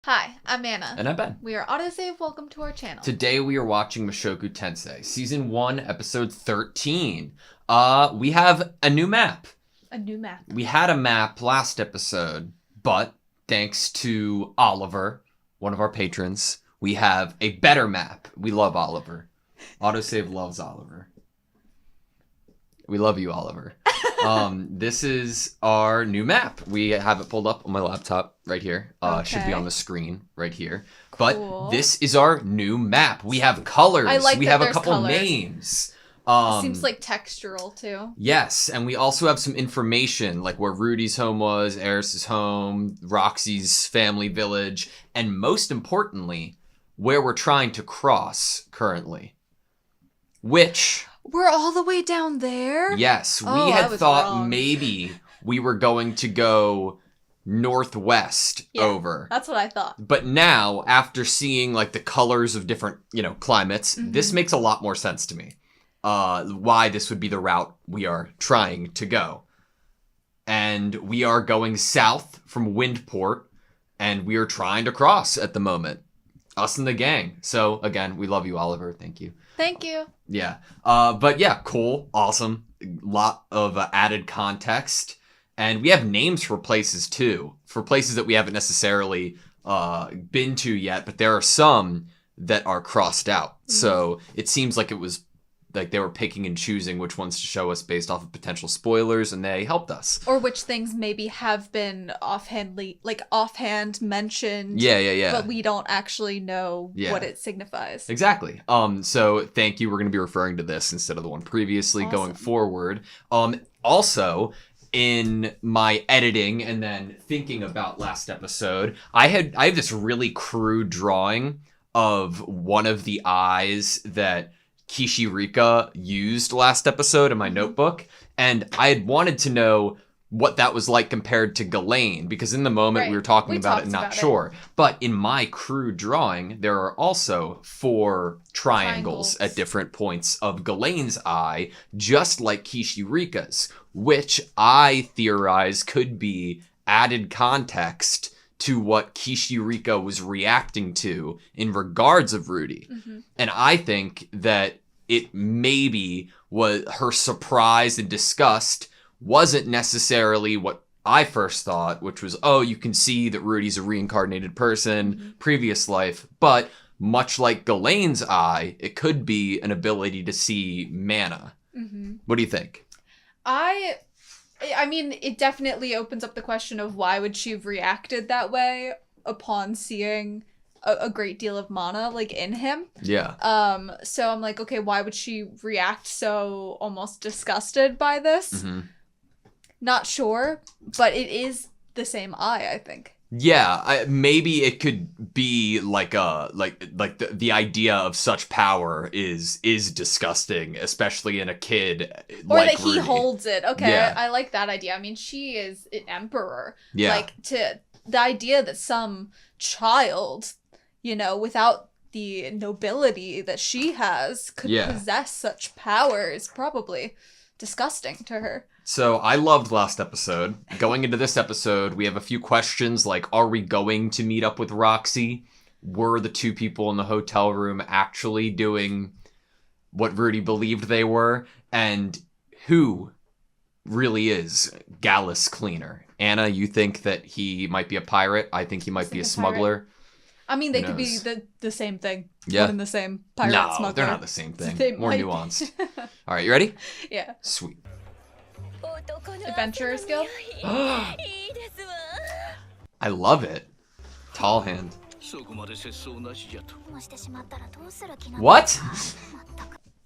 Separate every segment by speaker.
Speaker 1: Hi, I'm Anna.
Speaker 2: And I'm Ben.
Speaker 1: We are AutoSave. Welcome to our channel.
Speaker 2: Today we are watching Mushoku Tensei, Season 1, Episode 13. We have a new map.
Speaker 1: A new map.
Speaker 2: We had a map last episode, but thanks to Oliver, one of our patrons, we have a better map. We love Oliver. AutoSave loves Oliver. We love you, Oliver. This is our new map. We have it pulled up on my laptop right here. Should be on the screen right here. Cool. But this is our new map. We have colors.
Speaker 1: I like
Speaker 2: we
Speaker 1: that
Speaker 2: have a
Speaker 1: there's
Speaker 2: couple
Speaker 1: color.
Speaker 2: names.
Speaker 1: Seems like textural too.
Speaker 2: Yes, and we also have some information like where Rudy's home was, Eris's home, Roxy's family village, and most importantly, where we're trying to cross currently. Which...
Speaker 1: We're all the way down there?
Speaker 2: Yes, we had thought
Speaker 1: wrong.
Speaker 2: maybe we were going to go northwest over.
Speaker 1: That's what I thought.
Speaker 2: But now, after seeing like the colors of different, climates, this makes a lot more sense to me. Why this would be the route we are trying to go. And we are going south from Windport, and we are trying to cross at the moment. Us and the gang. So, again, we love you, Oliver. Thank you.
Speaker 1: Thank you.
Speaker 2: Yeah. But yeah, cool. Awesome. Lot of added context. And we have names for places too. For places that we haven't necessarily been to yet, but there are some that are crossed out. So it seems like it was like they were picking and choosing which ones to show us based off of potential spoilers, and they helped us.
Speaker 1: Or which things maybe have been offhand mentioned.
Speaker 2: Yeah.
Speaker 1: But we don't actually know what it signifies.
Speaker 2: Exactly. So thank you. We're going to be referring to this instead of the one previously going forward. Also, in my editing and then thinking about last episode, I have this really crude drawing of one of the eyes that Kishirika used last episode in my notebook, and I had wanted to know what that was like compared to Ghislaine, because in the moment we were talking about it, not sure. But in my crude drawing, there are also 4 triangles at different points of Ghislaine's eye, just like Kishirika's, which I theorize could be added context to what Kishirika was reacting to in regards of Rudy. And I think that it maybe was her surprise and disgust wasn't necessarily what I first thought, which was, oh, you can see that Rudy's a reincarnated person, previous life, but much like Ghislaine's eye, it could be an ability to see mana. What do you think?
Speaker 1: I mean, it definitely opens up the question of why would she have reacted that way upon seeing a great deal of mana, like, in him.
Speaker 2: Yeah.
Speaker 1: So I'm like, okay, why would she react so almost disgusted by this? Not sure, but it is the same eye, I think.
Speaker 2: Yeah, maybe it could be like the idea of such power is disgusting, especially in a kid
Speaker 1: or
Speaker 2: like
Speaker 1: that he
Speaker 2: Rudy.
Speaker 1: holds it. Okay,
Speaker 2: Yeah.
Speaker 1: I like that idea. I mean, she is an emperor.
Speaker 2: Yeah.
Speaker 1: Like, to the idea that some child, without the nobility that she has, could possess such power is probably disgusting to her.
Speaker 2: So I loved last episode. Going into this episode, we have a few questions like, are we going to meet up with Roxy? Were the 2 people in the hotel room actually doing what Rudy believed they were? And who really is Gallus Cleaner? Anna, you think that he might be a pirate? I think he might be a smuggler.
Speaker 1: I mean, they could be the same thing.
Speaker 2: Yeah.
Speaker 1: One and the same pirate smuggler.
Speaker 2: No, they're not the same thing.
Speaker 1: They
Speaker 2: More
Speaker 1: might
Speaker 2: nuanced. All right, you ready?
Speaker 1: Yeah.
Speaker 2: Sweet.
Speaker 1: Adventurer's Guild?
Speaker 2: I love it. Tall hand. What?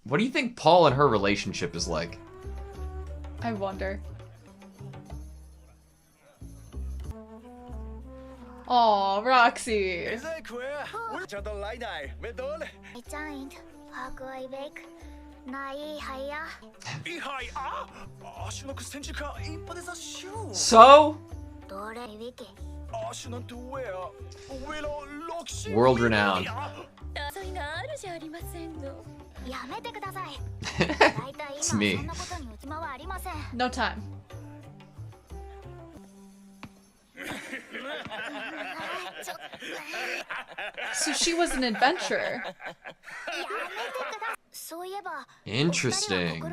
Speaker 2: What do you think Paul and her relationship is like?
Speaker 1: I wonder. Aw, Roxy.
Speaker 2: So? World renowned. It's me.
Speaker 1: No time. So she was an adventurer.
Speaker 2: Interesting.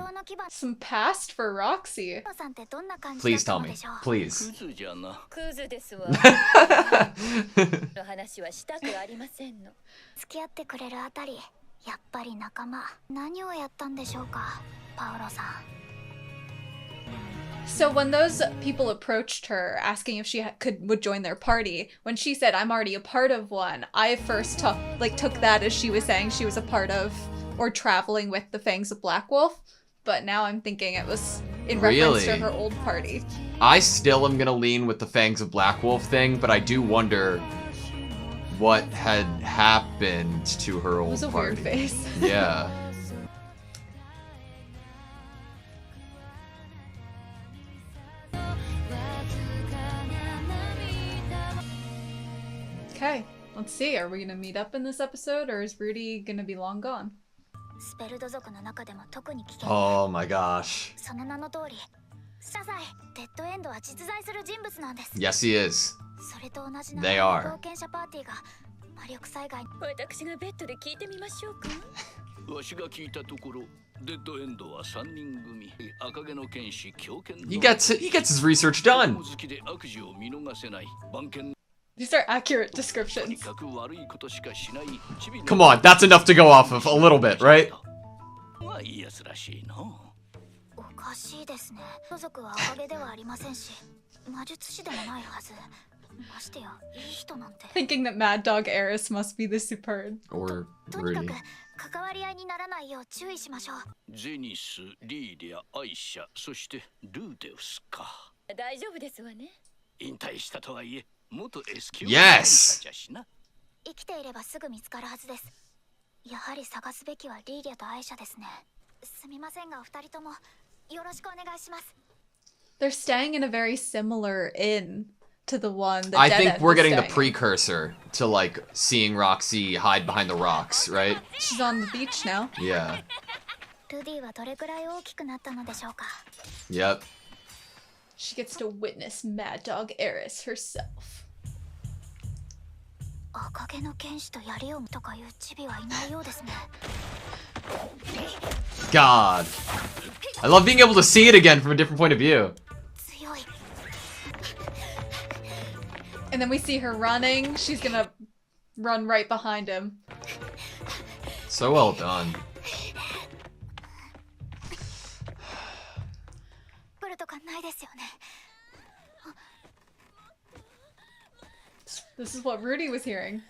Speaker 1: Some past for Roxy.
Speaker 2: Please tell me. Please.
Speaker 1: So when those people approached her asking if she would join their party, when she said I'm already a part of one, I first took that as she was saying she was a part of or traveling with the Fangs of Black Wolf, but now I'm thinking it was in reference to her old party.
Speaker 2: I still am gonna lean with the Fangs of Black Wolf thing, but I do wonder what had happened to her old party.
Speaker 1: It was a weird face.
Speaker 2: Yeah.
Speaker 1: Okay, let's see. Are we gonna meet up in this episode, or is Rudy gonna be long gone?
Speaker 2: Oh my gosh. Yes, he is. They are. He gets his research done.
Speaker 1: These are accurate descriptions.
Speaker 2: Come on, that's enough to go off of a little bit, right?
Speaker 1: Thinking that Mad Dog Eris must be the superb.
Speaker 2: Or Rudy. Yes!
Speaker 1: They're staying in a very similar inn to the one that
Speaker 2: I think we're getting the precursor to like seeing Roxy hide behind the rocks, right?
Speaker 1: She's on the beach now.
Speaker 2: Yeah. Yep.
Speaker 1: She gets to witness Mad Dog Eris herself.
Speaker 2: God. I love being able to see it again from a different point of view.
Speaker 1: And then we see her running. She's gonna run right behind him.
Speaker 2: So well done.
Speaker 1: This is what Rudy was hearing.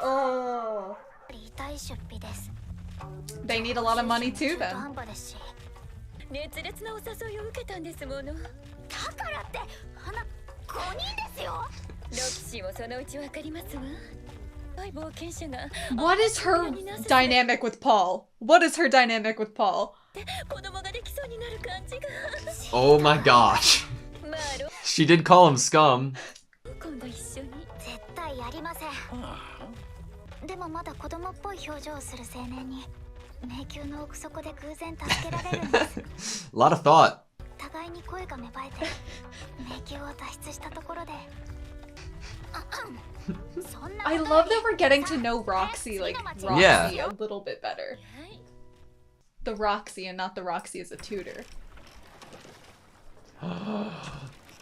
Speaker 1: Oh. They need a lot of money too then. What is her dynamic with Paul? What is her dynamic with Paul?
Speaker 2: Oh my gosh. She did call him scum. A lot of thought.
Speaker 1: I love that we're getting to know Roxy, like, Roxy a little bit better. The Roxy and not the Roxy as a tutor.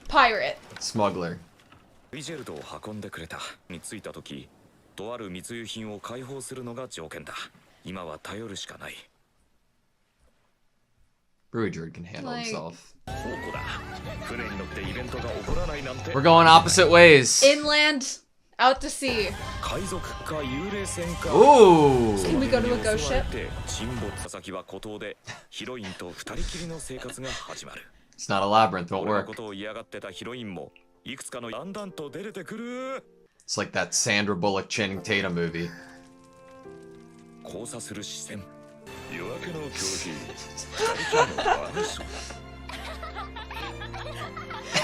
Speaker 1: Pirate.
Speaker 2: Smuggler. Ruidred can handle himself. We're going opposite ways.
Speaker 1: Inland, out to sea.
Speaker 2: Ooh.
Speaker 1: Can we go to a ghost ship?
Speaker 2: It's not a labyrinth, won't work. It's like that Sandra Bullock Channing Tatum movie.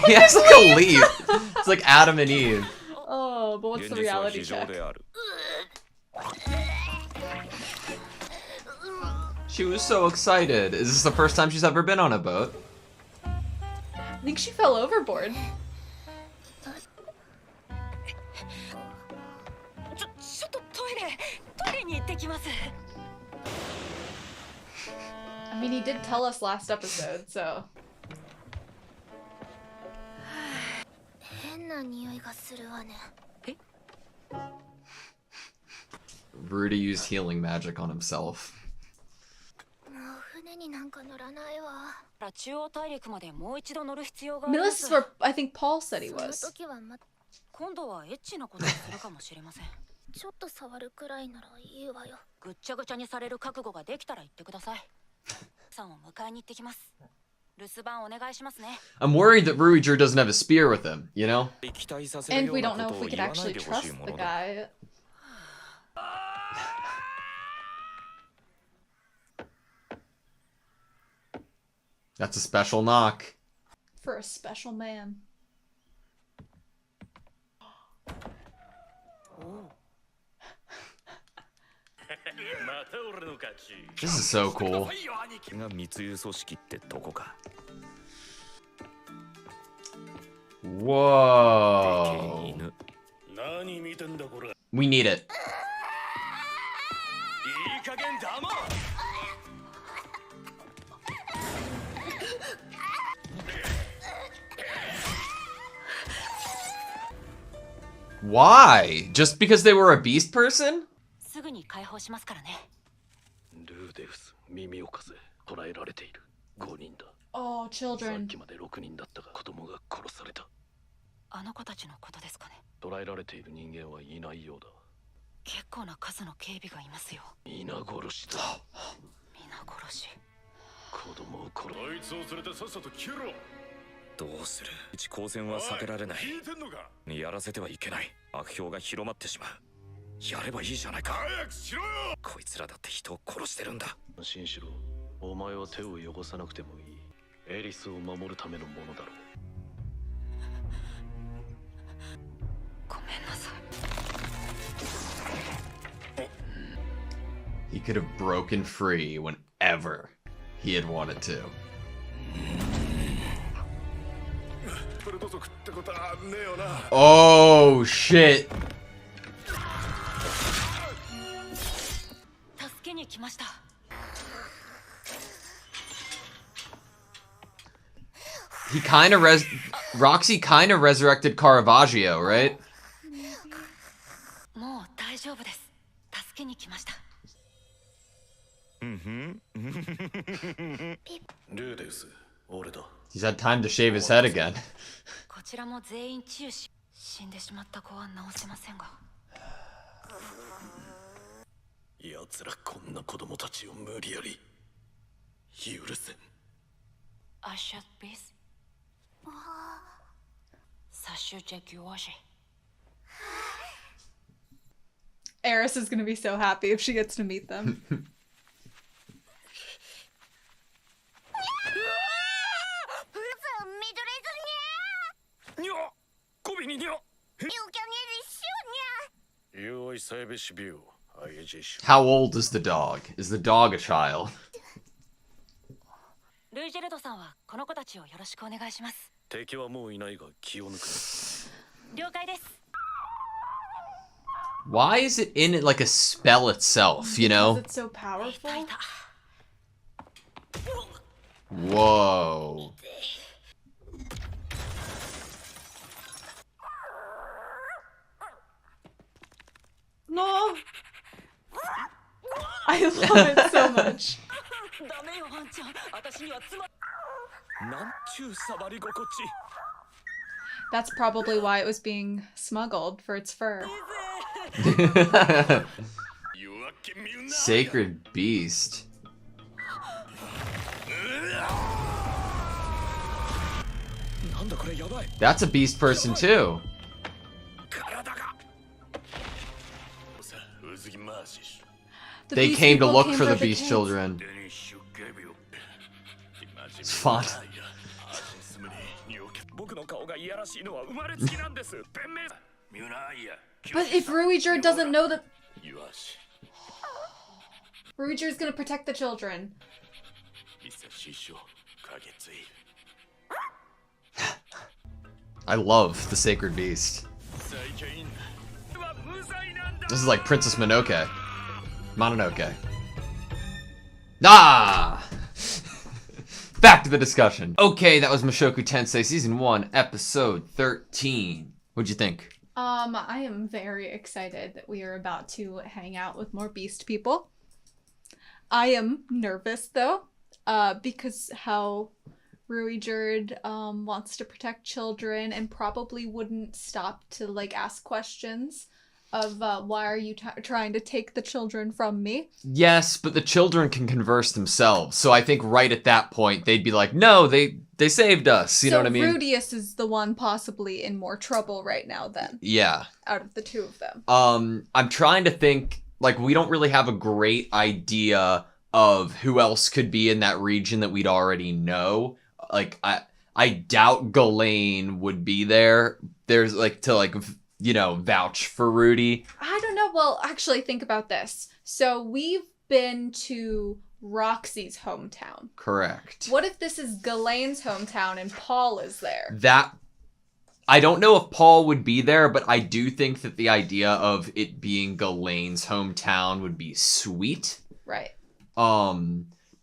Speaker 2: He has like a leaf. It's like Adam and Eve.
Speaker 1: Oh, but what's the reality check?
Speaker 2: She was so excited. Is this the first time she's ever been on a boat?
Speaker 1: I think she fell overboard. I mean, he did tell us last episode, so...
Speaker 2: Rudy used healing magic on himself.
Speaker 1: This is where I think Paul said he was.
Speaker 2: I'm worried that Ruiger doesn't have a spear with him, you know?
Speaker 1: And we don't know if we could actually trust the guy.
Speaker 2: That's a special knock.
Speaker 1: For a special man.
Speaker 2: This is so cool. Whoa. We need it. Why? Just because they were a beast person?
Speaker 1: Oh, children. He could have broken free whenever he had wanted to. Oh, shit. He kind of Roxy kind of resurrected Caravaggio, right? He's had time to shave his head again. Eris is gonna be so happy if she gets to meet them.
Speaker 2: How old is the dog? Is the dog a child? Why is it in it like a spell itself, you know?
Speaker 1: Because it's so powerful.
Speaker 2: Whoa.
Speaker 1: No. I love it so much. That's probably why it was being smuggled, for its fur.
Speaker 2: Sacred beast. That's a beast person too. They came to look for the beast children. It's fun.
Speaker 1: But if Ruijiro doesn't know that... Ruijiro is gonna protect the children.
Speaker 2: I love the Sacred Beast. This is like Princess Mononoke. Ah! Back to the discussion. Okay, that was Mushoku Tensei Season 1, Episode 13. What'd you think?
Speaker 1: I am very excited that we are about to hang out with more beast people. I am nervous, though, because how Ruijiro wants to protect children and probably wouldn't stop to, like, ask questions of why are you trying to take the children from me?
Speaker 2: Yes, but the children can converse themselves. So I think right at that point, they'd be like, no, they saved us. You know what I mean?
Speaker 1: So Rudius is the one possibly in more trouble right now then.
Speaker 2: Yeah.
Speaker 1: Out of the two of them.
Speaker 2: I'm trying to think, like, we don't really have a great idea of who else could be in that region that we'd already know. Like, I doubt Ghislaine would be there. There's, like, to, like, you know, vouch for Rudy.
Speaker 1: I don't know. Well, actually, think about this. So we've been to Roxy's hometown.
Speaker 2: Correct.
Speaker 1: What if this is Ghislaine's hometown and Paul is there?
Speaker 2: I don't know if Paul would be there, but I do think that the idea of it being Ghislaine's hometown would be sweet.
Speaker 1: Right.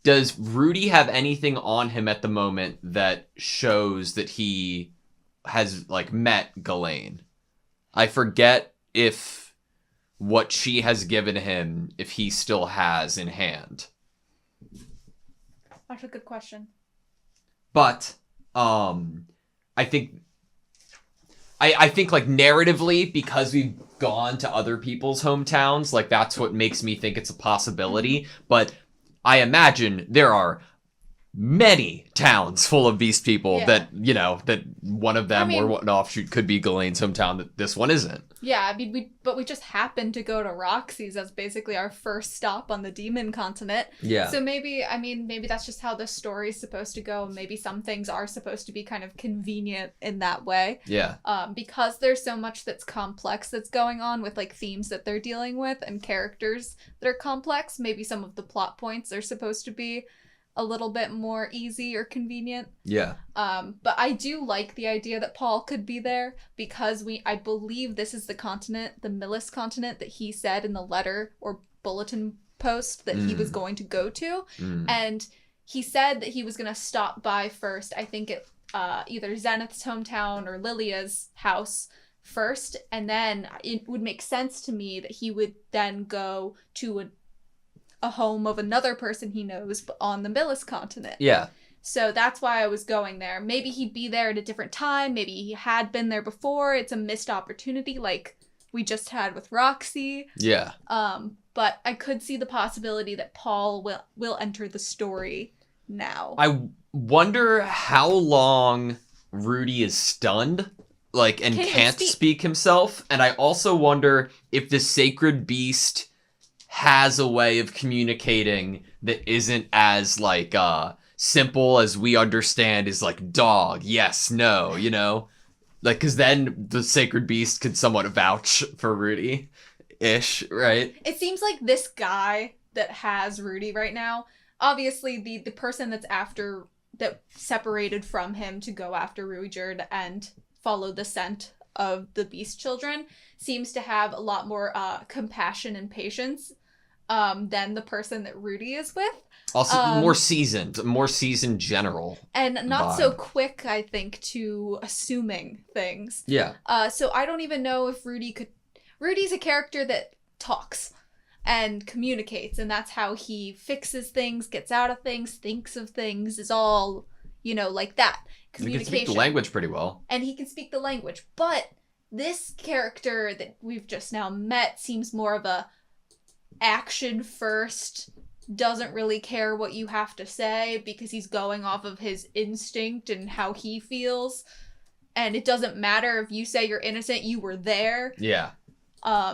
Speaker 2: Does Rudy have anything on him at the moment that shows that he has, like, met Ghislaine? I forget if what she has given him, if he still has in hand.
Speaker 1: That's a good question.
Speaker 2: But, I think like narratively, because we've gone to other people's hometowns, like that's what makes me think it's a possibility. But I imagine there are many towns full of beast people that, you know, that one of them or an offshoot could be Ghislaine's hometown that this one isn't.
Speaker 1: Yeah, I mean, we just happened to go to Roxy's as basically our first stop on the demon continent.
Speaker 2: Yeah.
Speaker 1: So maybe that's just how the story's supposed to go. Maybe some things are supposed to be kind of convenient in that way.
Speaker 2: Yeah.
Speaker 1: Because there's so much that's complex that's going on with, like, themes that they're dealing with and characters that are complex. Maybe some of the plot points are supposed to be a little bit more easy or convenient.
Speaker 2: Yeah.
Speaker 1: But I do like the idea that Paul could be there because I believe this is the continent, the Millis continent that he said in the letter or bulletin post that he was going to go to. And he said that he was going to stop by first, I think at either Zenith's hometown or Lilia's house first. And then it would make sense to me that he would then go to a home of another person he knows on the Millis continent.
Speaker 2: Yeah.
Speaker 1: So that's why I was going there. Maybe he'd be there at a different time. Maybe he had been there before. It's a missed opportunity like we just had with Roxy.
Speaker 2: Yeah.
Speaker 1: But I could see the possibility that Paul will enter the story now.
Speaker 2: I wonder how long Rudy is stunned, like, and can't speak himself. And I also wonder if the Sacred Beast has a way of communicating that isn't as, like, simple as we understand is, like, dog, yes, no, you know? Like, because then the Sacred Beast could somewhat vouch for Rudy-ish, right?
Speaker 1: It seems like this guy that has Rudy right now, obviously the person that separated from him to go after Ruijerd and follow the scent of the beast children seems to have a lot more compassion and patience than the person that Rudy is with.
Speaker 2: Also, more seasoned general.
Speaker 1: And not so quick, I think, to assuming things.
Speaker 2: Yeah.
Speaker 1: So I don't even know if Rudy's a character that talks and communicates, and that's how he fixes things, gets out of things, thinks of things, is all, you know, like that. Communication.
Speaker 2: He can speak the language pretty well.
Speaker 1: And he can speak the language. But this character that we've just now met seems more of a action first, doesn't really care what you have to say because he's going off of his instinct and how he feels. And it doesn't matter if you say you're innocent, you were there.
Speaker 2: Yeah.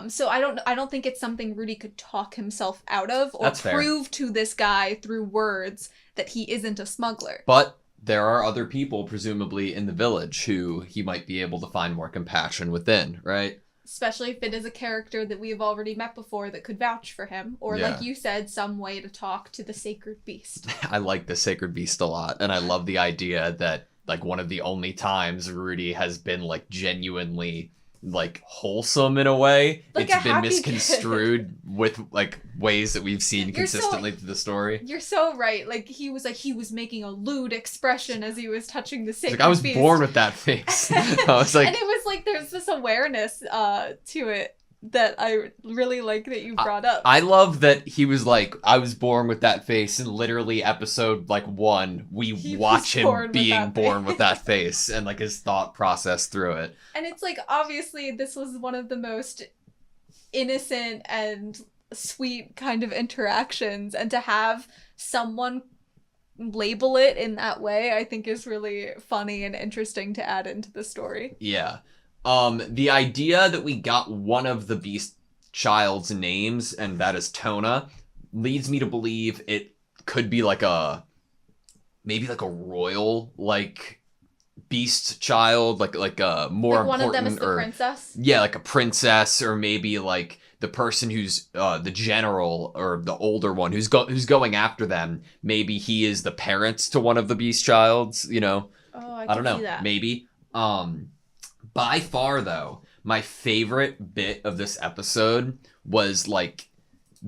Speaker 1: So I don't think it's something Rudy could talk himself out of or prove to this guy through words that he isn't a smuggler.
Speaker 2: But there are other people, presumably, in the village who he might be able to find more compassion within, right?
Speaker 1: Especially if it is a character that we have already met before that could vouch for him. Or, like you said, some way to talk to the sacred beast.
Speaker 2: I like the sacred beast a lot, and I love the idea that, like, one of the only times Rudy has been, like, genuinely, like, wholesome in a way.
Speaker 1: Like
Speaker 2: it's been misconstrued with, like, ways that we've seen consistently through the story.
Speaker 1: You're so right. Like, he was making a lewd expression as he was touching the sacred beast.
Speaker 2: I was born with that face. I was like...
Speaker 1: And it was like, there's this awareness to it that I really like that you brought up.
Speaker 2: I love that he was like, I was born with that face, and literally episode, like, 1, we watch him being born with that face, and, like, his thought process through it.
Speaker 1: And it's like, obviously, this was one of the most innocent and sweet kind of interactions, and to have someone label it in that way, I think is really funny and interesting to add into the story.
Speaker 2: Yeah. The idea that we got one of the Beast Child's names, and that is Tona, leads me to believe it could be like maybe like a royal, like, Beast Child, like a more
Speaker 1: like one
Speaker 2: important,
Speaker 1: of them is the princess?
Speaker 2: Yeah, like a princess, or maybe like the person who's the general, or the older one who's going after them. Maybe he is the parent to one of the Beast Childs, you know?
Speaker 1: Oh, I
Speaker 2: don't know.
Speaker 1: See that.
Speaker 2: Maybe. By far, though, my favorite bit of this episode was, like,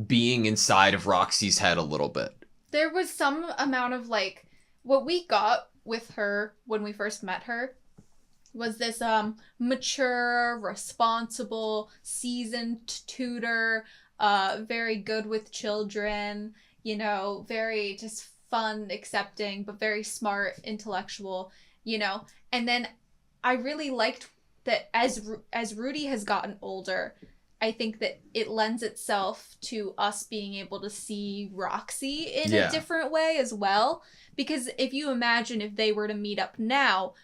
Speaker 2: being inside of Roxy's head a little bit.
Speaker 1: There was some amount of, like, what we got with her when we first met her was this mature, responsible, seasoned tutor, very good with children, you know, very just fun, accepting, but very smart, intellectual, you know. And then I really liked that as Rudy has gotten older, I think that it lends itself to us being able to see Roxy in a different way as well. Because if you imagine if they were to meet up now,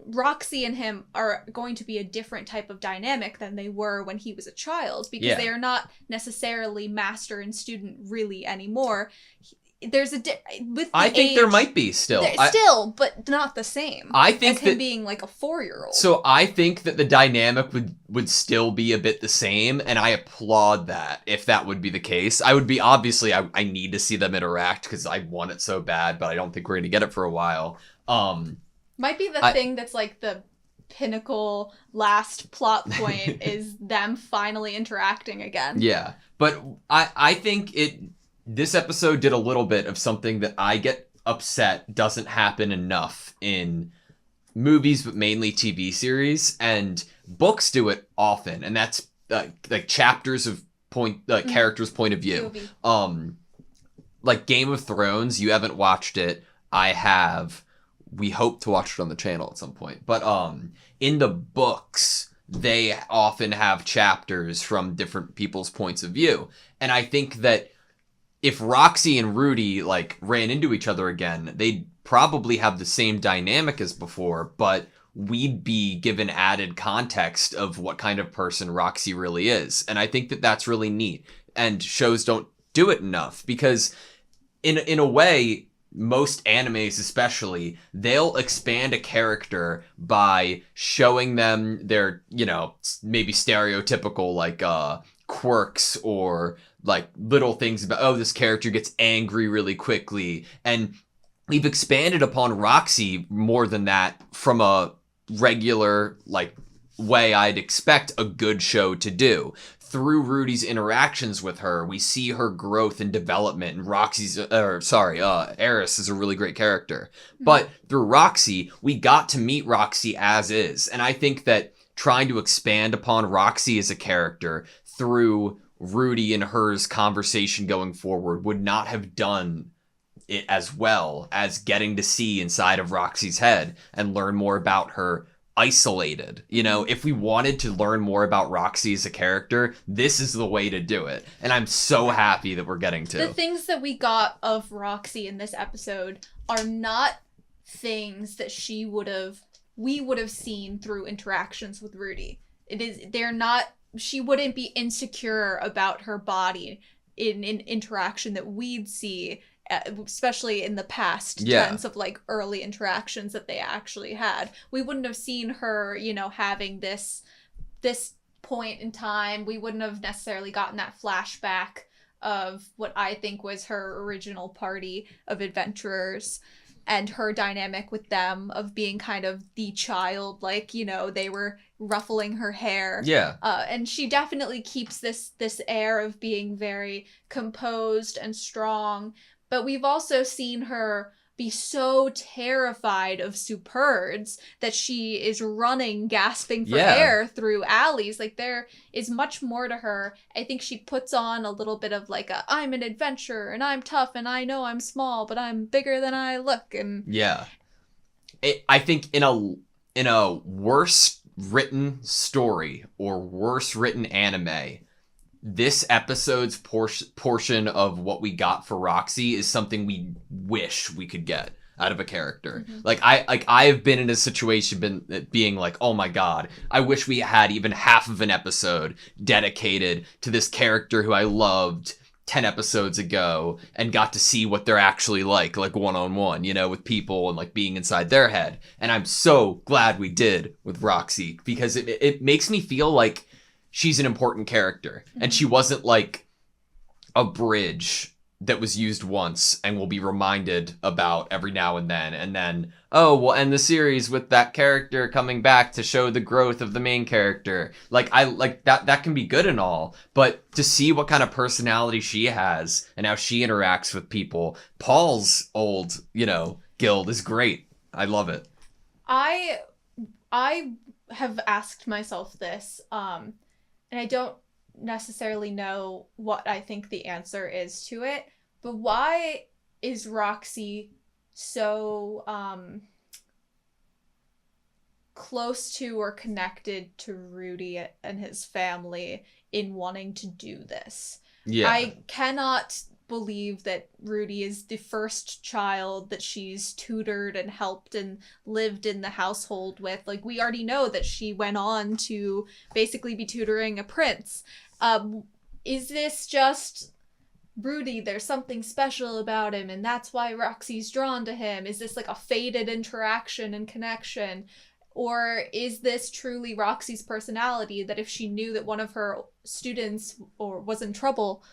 Speaker 1: Roxy and him are going to be a different type of dynamic than they were when he was a child. Because they are not necessarily master and student really anymore. There's I
Speaker 2: think there might be still,
Speaker 1: but not the same.
Speaker 2: I think
Speaker 1: as him being like a 4-year-old.
Speaker 2: So I think that the dynamic would still be a bit the same, and I applaud that if that would be the case. I would be, obviously, I need to see them interact because I want it so bad, but I don't think we're gonna get it for a while.
Speaker 1: Might be the thing that's like the pinnacle last plot point is them finally interacting again.
Speaker 2: Yeah, but I think this episode did a little bit of something that I get upset doesn't happen enough in movies, but mainly TV series, and books do it often, and that's like chapters of characters' point of view. Like Game of Thrones, you haven't watched it. I have. We hope to watch it on the channel at some point. But in the books, they often have chapters from different people's points of view, and I think that if Roxy and Rudy, like, ran into each other again, they'd probably have the same dynamic as before, but we'd be given added context of what kind of person Roxy really is. And I think that that's really neat. And shows don't do it enough, because in a way, most animes especially, they'll expand a character by showing them their, you know, maybe stereotypical, like, quirks, or like little things about, oh, this character gets angry really quickly. And we've expanded upon Roxy more than that from a regular, like, way I'd expect a good show to do. Through Rudy's interactions with her, we see her growth and development, and Eris is a really great character. But through Roxy, we got to meet Roxy as is. And I think that trying to expand upon Roxy as a character through Rudy and her's conversation going forward would not have done it as well as getting to see inside of Roxy's head and learn more about her isolated. You know, if we wanted to learn more about Roxy as a character, this is the way to do it. And I'm so happy that we're getting to.
Speaker 1: The things that we got of Roxy in this episode are not things that we would have seen through interactions with Rudy. She wouldn't be insecure about her body in interaction that we'd see especially in the past tense of like early interactions that they actually had. We wouldn't have seen her, you know, having this point in time. We wouldn't have necessarily gotten that flashback of what I think was her original party of adventurers and her dynamic with them of being kind of the child, like, you know, they were ruffling her hair.
Speaker 2: Yeah.
Speaker 1: And she definitely keeps this air of being very composed and strong. But we've also seen her be so terrified of Superds that she is running, gasping for air through alleys. Like, there is much more to her. I think she puts on a little bit of like I'm an adventurer and I'm tough and I know I'm small, but I'm bigger than I look. And
Speaker 2: I think in a worse written story or worse written anime, this episode's portion of what we got for Roxy is something we wish we could get out of a character. Mm-hmm. I have been in a situation being like, oh my god, I wish we had even half of an episode dedicated to this character who I loved 10 episodes ago and got to see what they're actually like one-on-one, you know, with people and like being inside their head. And I'm so glad we did with Roxy because it makes me feel like she's an important character, and she wasn't like a bridge that was used once and will be reminded about every now and then, oh, we'll end the series with that character coming back to show the growth of the main character. Like, I like that can be good and all, but to see what kind of personality she has and how she interacts with people, Paul's old, you know, guild is great. I love it.
Speaker 1: I have asked myself this, and I don't necessarily know what I think the answer is to it, but why is Roxy so close to or connected to Rudy and his family in wanting to do this? Yeah. I cannot believe that Rudy is the first child that she's tutored and helped and lived in the household with. Like, we already know that she went on to basically be tutoring a prince. Is this just Rudy, there's something special about him and that's why Roxy's drawn to him? Is this like a fated interaction and connection? Or is this truly Roxy's personality, that if she knew that one of her students or was in trouble...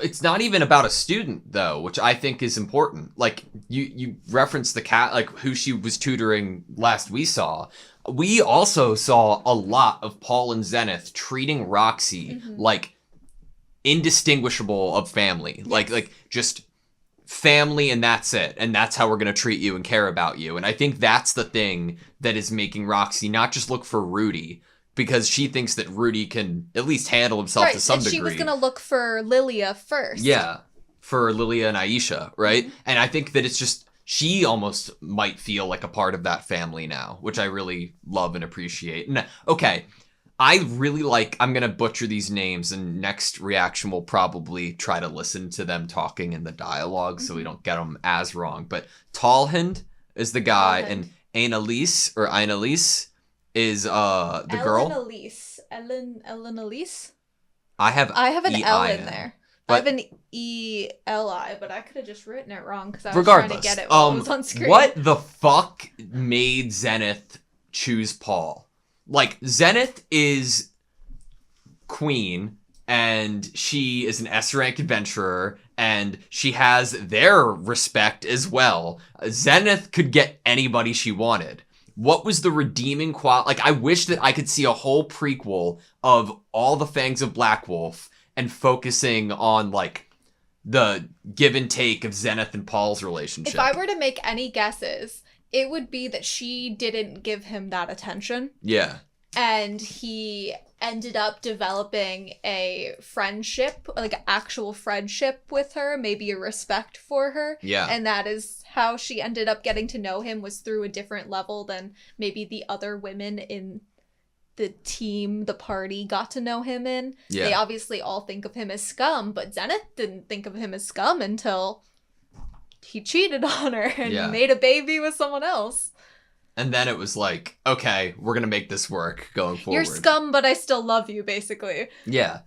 Speaker 2: It's not even about a student, though, which I think is important. Like, you referenced the cat, like, who she was tutoring last we saw. We also saw a lot of Paul and Zenith treating Roxy like indistinguishable of family. Yes. Like just family and that's it. And that's how we're going to treat you and care about you. And I think that's the thing that is making Roxy not just look for Rudy, because she thinks that Rudy can at least handle himself to some degree.
Speaker 1: She was going to look for Lilia first.
Speaker 2: Yeah, for Lilia and Aisha, right? Mm-hmm. And I think that it's just, she almost might feel like a part of that family now, which I really love and appreciate. And okay, I really like, I'm going to butcher these names, and next reaction will probably try to listen to them talking in the dialogue so we don't get them as wrong. But Talhind is the guy, and Annalise is the girl.
Speaker 1: Ellen Elise.
Speaker 2: I have an
Speaker 1: L in there. I have an E-L-I, but I could have just written it wrong because I was trying to get it while it was on screen.
Speaker 2: What the fuck made Zenith choose Paul? Like, Zenith is queen, and she is an S-rank adventurer, and she has their respect as well. Zenith could get anybody she wanted. What was the redeeming quality? Like, I wish that I could see a whole prequel of all the Fangs of Black Wolf and focusing on, like, the give and take of Zenith and Paul's relationship.
Speaker 1: If I were to make any guesses, it would be that she didn't give him that attention.
Speaker 2: Yeah.
Speaker 1: And he ended up developing a friendship, like an actual friendship with her, maybe a respect for her.
Speaker 2: Yeah.
Speaker 1: And that is how she ended up getting to know him, was through a different level than maybe the other women in the team, the party, got to know him in. Yeah. They obviously all think of him as scum, but Zenith didn't think of him as scum until he cheated on her and made a baby with someone else.
Speaker 2: And then it was like, okay, we're going to make this work going forward.
Speaker 1: You're scum, but I still love you, basically.
Speaker 2: Yeah.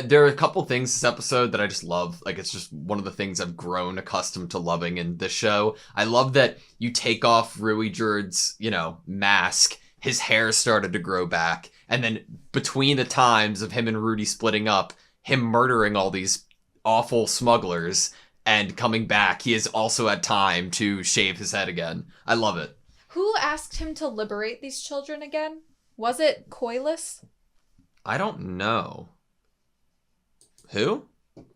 Speaker 2: There are a couple things this episode that I just love. Like, it's just one of the things I've grown accustomed to loving in this show. I love that you take off Rui Jurd's, mask, his hair started to grow back, and then between the times of him and Rudy splitting up, him murdering all these awful smugglers and coming back, he has also had time to shave his head again. I love it.
Speaker 1: Who asked him to liberate these children again? Was it Coilus?
Speaker 2: I don't know. Who?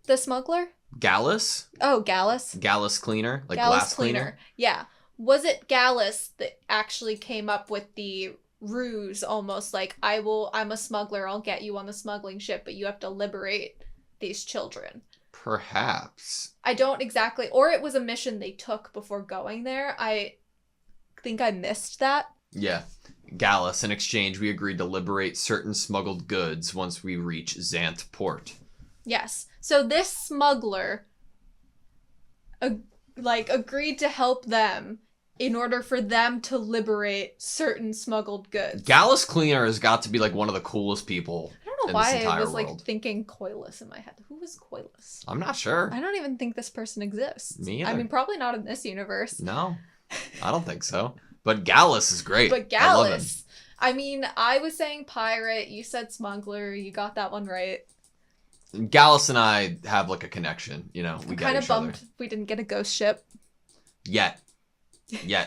Speaker 1: The smuggler?
Speaker 2: Gallus?
Speaker 1: Oh, Gallus.
Speaker 2: Gallus Cleaner? Like
Speaker 1: Gallus
Speaker 2: glass cleaner?
Speaker 1: Yeah. Was it Gallus that actually came up with the ruse, almost like, I'm a smuggler, I'll get you on the smuggling ship, but you have to liberate these children?
Speaker 2: Perhaps.
Speaker 1: I don't exactly, or it was a mission they took before going there. I think I missed that.
Speaker 2: Yeah. Gallus, in exchange, we agreed to liberate certain smuggled goods once we reach Xanth Port.
Speaker 1: Yes. So this smuggler agreed to help them in order for them to liberate certain smuggled goods.
Speaker 2: Gallus Cleaner has got to be like one of the coolest people.
Speaker 1: I don't know why I was like thinking Coilus in my head. Who is Coilus?
Speaker 2: I'm not sure.
Speaker 1: I don't even think this person exists.
Speaker 2: Me either.
Speaker 1: I mean, probably not in this universe.
Speaker 2: No, I don't think so. But Gallus is great.
Speaker 1: But Gallus, I mean, I was saying pirate, you said smuggler, you got that one right.
Speaker 2: Gallus and I have like a connection, we
Speaker 1: I'm
Speaker 2: get
Speaker 1: kind of
Speaker 2: each
Speaker 1: bummed
Speaker 2: other.
Speaker 1: we didn't get a ghost ship.
Speaker 2: Yet,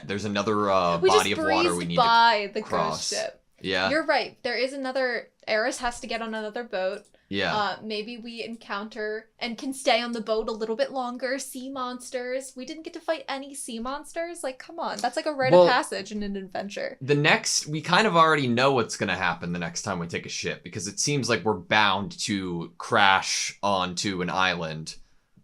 Speaker 2: there's another body of water we need to
Speaker 1: the
Speaker 2: cross.
Speaker 1: Ghost ship.
Speaker 2: Yeah,
Speaker 1: you're right. There is another. Eris has to get on another boat.
Speaker 2: Yeah.
Speaker 1: Maybe we encounter and can stay on the boat a little bit longer. Sea monsters. We didn't get to fight any sea monsters. Like, come on, that's like a rite of passage in an adventure.
Speaker 2: We kind of already know what's going to happen the next time we take a ship, because it seems like we're bound to crash onto an island,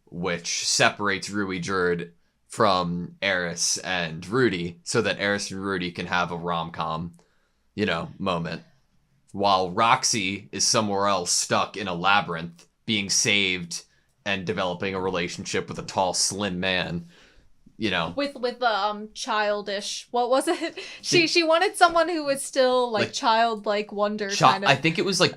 Speaker 2: which separates Rui Jurd from Eris and Rudy, so that Eris and Rudy can have a rom-com, moment. While Roxy is somewhere else stuck in a labyrinth, being saved and developing a relationship with a tall, slim man,
Speaker 1: With childish, what was it? She wanted someone who was still like childlike wonder kind of.
Speaker 2: I think it was like,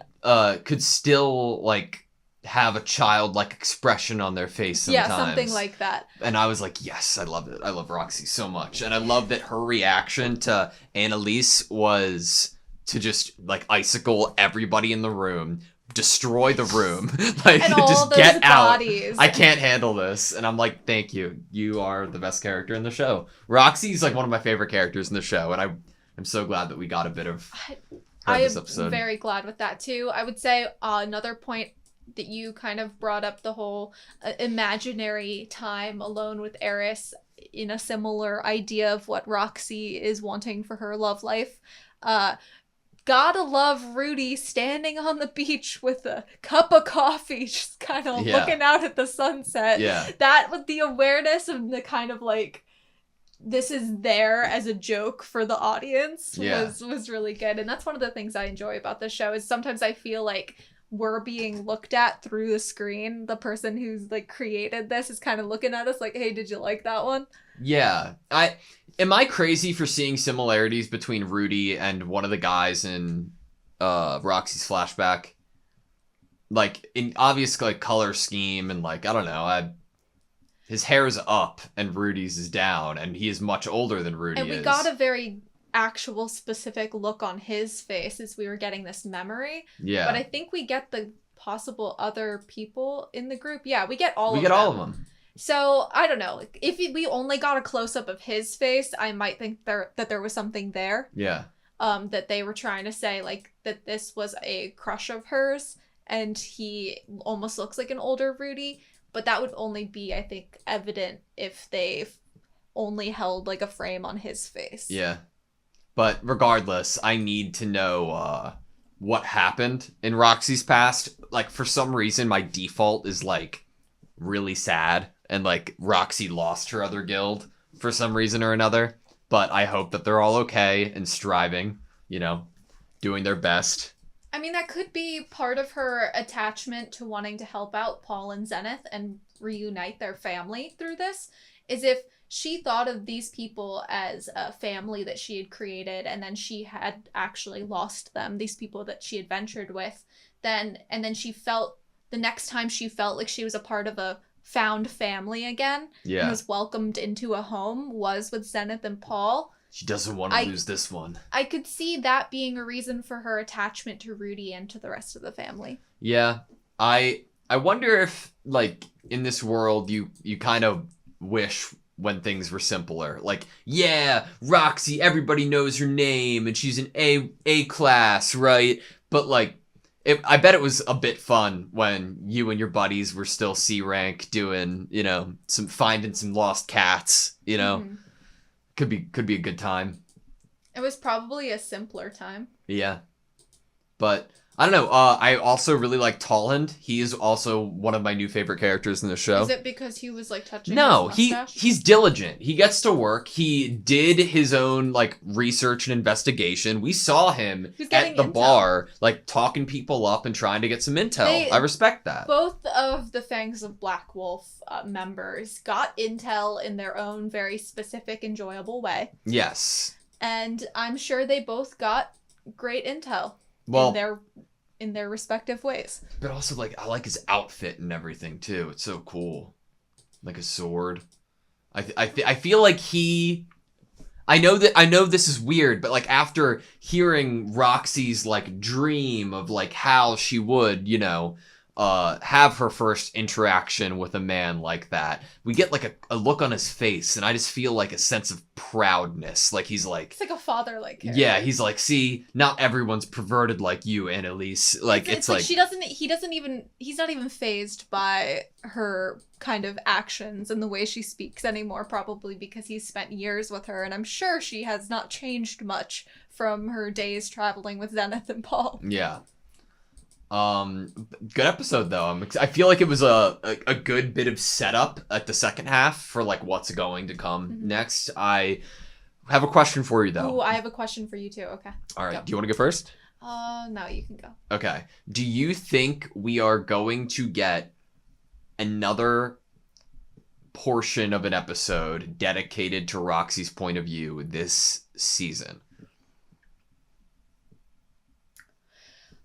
Speaker 2: could still like have a childlike expression on their face sometimes.
Speaker 1: Yeah, something like that.
Speaker 2: And I was like, yes, I love it. I love Roxy so much. And I love that her reaction to Annalise was to just like icicle everybody in the room, destroy the room, like
Speaker 1: and all
Speaker 2: just
Speaker 1: those
Speaker 2: get
Speaker 1: bodies.
Speaker 2: out. I can't handle this. And I'm like, thank you. You are the best character in the show. Roxy's like one of my favorite characters in the show, and I'm so glad that we got a bit of her this episode.
Speaker 1: I'm very glad with that too. I would say another point that you kind of brought up, the whole imaginary time alone with Eris, in a similar idea of what Roxy is wanting for her love life. Gotta love Rudy standing on the beach with a cup of coffee, just kind of looking out at the sunset.
Speaker 2: Yeah.
Speaker 1: That, with the awareness of the kind of like, this is there as a joke for the audience, was really good. And that's one of the things I enjoy about the show, is sometimes I feel like we're being looked at through the screen. The person who's like created this is kind of looking at us like, hey, did you like that one? Yeah.
Speaker 2: Am I crazy for seeing similarities between Rudy and one of the guys in Roxy's flashback? Like, in obvious like color scheme and like, I don't know, his hair is up and Rudy's is down, and he is much older than Rudy is.
Speaker 1: And we got a very actual specific look on his face as we were getting this memory.
Speaker 2: Yeah.
Speaker 1: But I think we get the possible other people in the group. Yeah, we get all of them.
Speaker 2: We get all of them.
Speaker 1: So, I don't know. If we only got a close-up of his face, I might think that there was something there.
Speaker 2: Yeah.
Speaker 1: That they were trying to say, like, that this was a crush of hers, and he almost looks like an older Rudy. But that would only be, I think, evident if they only held, like, a frame on his face.
Speaker 2: Yeah. But regardless, I need to know what happened in Roxy's past. Like, for some reason, my default is, like, really sad. And, like, Roxy lost her other guild for some reason or another. But I hope that they're all okay and striving, doing their best.
Speaker 1: I mean, that could be part of her attachment to wanting to help out Paul and Zenith and reunite their family through this, is if she thought of these people as a family that she had created, and then she had actually lost them, these people that she adventured with, and then she felt the next time she felt like she was a part of a found family again and was welcomed into a home was with Zenith and Paul.
Speaker 2: She doesn't want to lose this one.
Speaker 1: I could see that being a reason for her attachment to Rudy and to the rest of the family.
Speaker 2: Yeah. I wonder if, like, in this world, you kind of wish when things were simpler. Like, yeah, Roxy, everybody knows her name, and she's an A class, right? But, like, I bet it was a bit fun when you and your buddies were still C rank doing, you know, finding some lost cats, you know? Mm-hmm. Could be a good time.
Speaker 1: It was probably a simpler time.
Speaker 2: Yeah. But I don't know. I also really like Tallhand. He is also one of my new favorite characters in the show.
Speaker 1: Is it because he was like touching his mustache?
Speaker 2: He's diligent. He gets to work. He did his own like research and investigation. We saw him at the bar, like talking people up and trying to get some intel. I respect that.
Speaker 1: Both of the Fangs of Black Wolf members got intel in their own very specific, enjoyable way.
Speaker 2: Yes.
Speaker 1: And I'm sure they both got great intel. In their respective ways.
Speaker 2: But also, like, I like his outfit and everything too. It's so cool, like a sword. I feel like I know this is weird, but like after hearing Roxy's like dream of like how she would, you know, have her first interaction with a man like that, we get like a look on his face, and I just feel like a sense of proudness. Like he's like,
Speaker 1: it's like a father-like character.
Speaker 2: Yeah, he's like, see, not everyone's perverted like you, Annalise. Like it's like
Speaker 1: he's not even fazed by her kind of actions and the way she speaks anymore, probably because he's spent years with her, and I'm sure she has not changed much from her days traveling with Zenith and Paul.
Speaker 2: Yeah. Good episode though. I feel like it was a good bit of setup at the second half for like what's going to come next. I have a question for you though.
Speaker 1: Oh, I have a question for you too. Okay.
Speaker 2: All right. Go. Do you want to go first?
Speaker 1: No, you can go.
Speaker 2: Okay. Do you think we are going to get another portion of an episode dedicated to Roxy's point of view this season?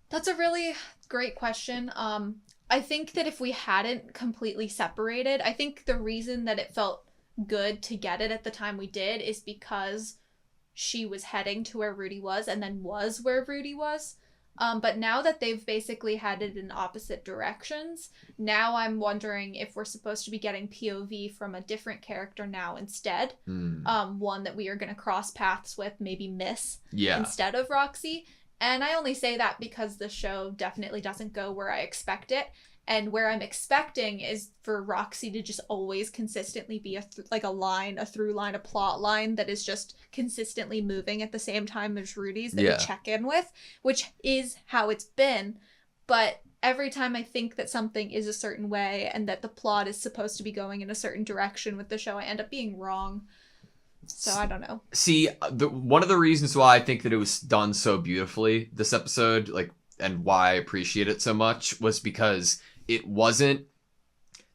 Speaker 1: That's a really great question. I think that if we hadn't completely separated, I think the reason that it felt good to get it at the time we did is because she was heading to where Rudy was and then was where Rudy was. But now that they've basically headed in opposite directions, now I'm wondering if we're supposed to be getting POV from a different character now instead. One that we are going to cross paths with, maybe Miss, instead of Roxy. And I only say that because the show definitely doesn't go where I expect it. And where I'm expecting is for Roxy to just always consistently be a through line, a plot line that is just consistently moving at the same time as Rudy's that we check in with, which is how it's been. But every time I think that something is a certain way and that the plot is supposed to be going in a certain direction with the show, I end up being wrong. So I don't know.
Speaker 2: See, one of the reasons why I think that it was done so beautifully this episode, like, and why I appreciate it so much, was because it wasn't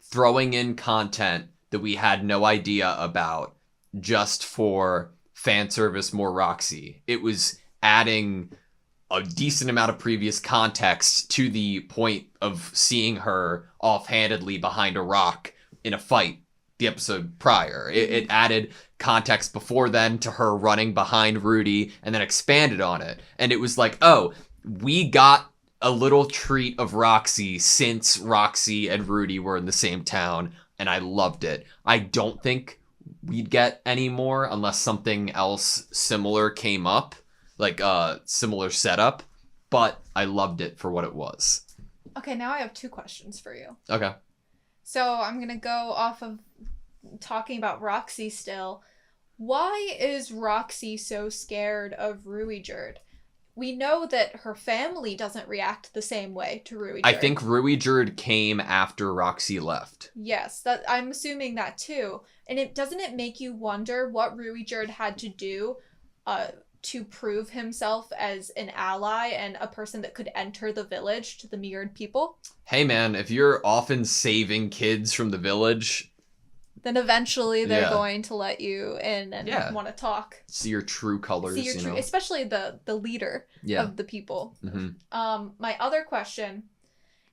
Speaker 2: throwing in content that we had no idea about just for fan service, more Roxy. It was adding a decent amount of previous context to the point of seeing her offhandedly behind a rock in a fight the episode prior. It added context before then to her running behind Rudy and then expanded on it. And it was like, oh, we got a little treat of Roxy since Roxy and Rudy were in the same town, and I loved it. I don't think we'd get any more unless something else similar came up, like a similar setup, but I loved it for what it was.
Speaker 1: Okay, now I have 2 questions for you.
Speaker 2: Okay.
Speaker 1: So I'm going to go off of talking about Roxy still. Why is Roxy so scared of Ruijerd? We know that her family doesn't react the same way to Ruijerd.
Speaker 2: I think Ruijerd came after Roxy left.
Speaker 1: Yes, that I'm assuming that too. And doesn't it make you wonder what Ruijerd had to do to prove himself as an ally and a person that could enter the village to the mirrored people?
Speaker 2: Hey man, if you're often saving kids from the village,
Speaker 1: then eventually they're going to let you in and want to talk.
Speaker 2: See your true colors,
Speaker 1: especially the leader of the people.
Speaker 2: Mm-hmm.
Speaker 1: My other question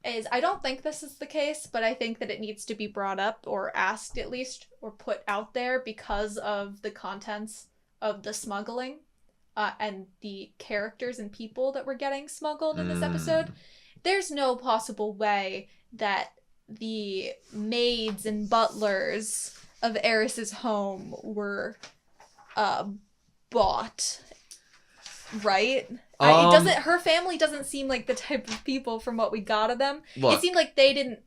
Speaker 1: is I don't think this is the case, but I think that it needs to be brought up or asked at least or put out there because of the contents of the smuggling and the characters and people that were getting smuggled in this episode. There's no possible way that the maids and butlers of Eris's home were bought, right? It doesn't. Her family doesn't seem like the type of people from what we got of them. Look, it seemed like they didn't.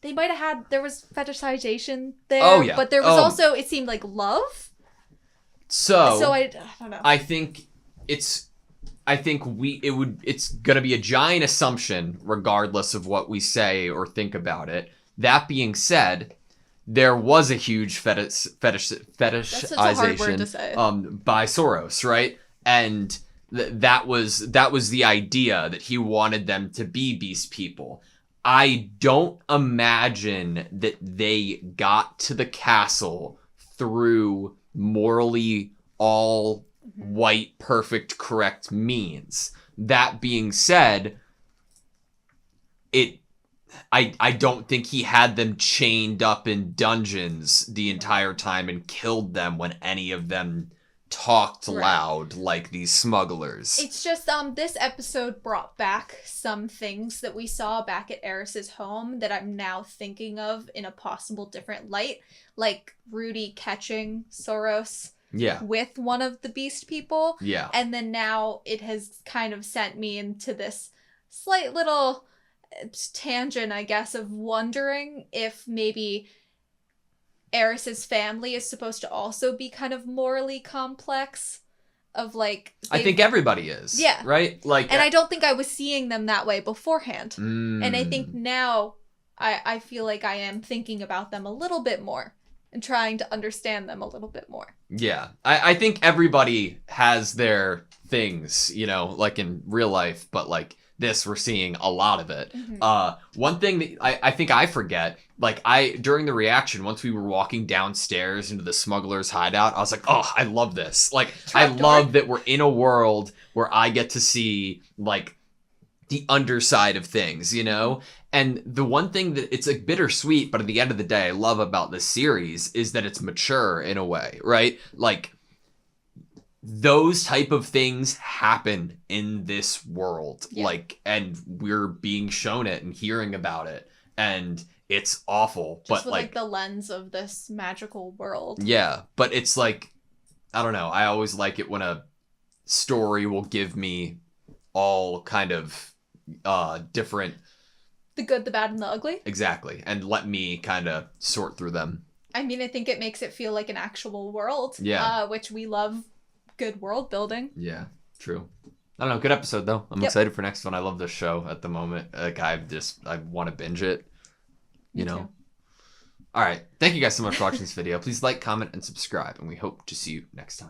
Speaker 1: They might have had. There was fetishization there. Oh yeah. But there was also. It seemed like love.
Speaker 2: So
Speaker 1: I don't know.
Speaker 2: I think it's. It's gonna be a giant assumption, regardless of what we say or think about it. That being said, there was a huge fetishization. That's such a hard word to say. By Soros, right? And that was the idea, that he wanted them to be beast people. I don't imagine that they got to the castle through morally all white, perfect, correct means. That being said, I don't think he had them chained up in dungeons the entire time and killed them when any of them talked loud like these smugglers.
Speaker 1: It's just this episode brought back some things that we saw back at Eris's home that I'm now thinking of in a possible different light, like Rudy catching Soros with one of the beast people.
Speaker 2: Yeah.
Speaker 1: And then now it has kind of sent me into this slight little tangent, I guess, of wondering if maybe Eris's family is supposed to also be kind of morally complex, of like
Speaker 2: I think everybody is.
Speaker 1: Yeah.
Speaker 2: Right? Like,
Speaker 1: and I don't think I was seeing them that way beforehand. And I think now I feel like I am thinking about them a little bit more and trying to understand them a little bit more.
Speaker 2: Yeah. I think everybody has their things, you know, like in real life, but like this, we're seeing a lot of it. One thing that I think I forget, like during the reaction, once we were walking downstairs into the smuggler's hideout, I was like, oh, I love this. Like, I love that we're in a world where I get to see like the underside of things, you know? And the one thing that it's like bittersweet, but at the end of the day, I love about this series is that it's mature in a way, right? Like, those type of things happen in this world. Like, and we're being shown it and hearing about it, and it's awful.
Speaker 1: Just
Speaker 2: but
Speaker 1: with, like the lens of this magical world.
Speaker 2: Yeah, but it's like, I don't know. I always like it when a story will give me all kind of different.
Speaker 1: The good, the bad, and the ugly.
Speaker 2: Exactly, and let me kind of sort through them.
Speaker 1: I mean, I think it makes it feel like an actual world.
Speaker 2: Yeah.
Speaker 1: Which we love. Good world building.
Speaker 2: Yeah, true. I don't know. Good episode though. I'm excited for next one. I love this show at the moment. Like I want to binge it. You know. Too. All right. Thank you guys so much for watching this video. Please like, comment, and subscribe, and we hope to see you next time.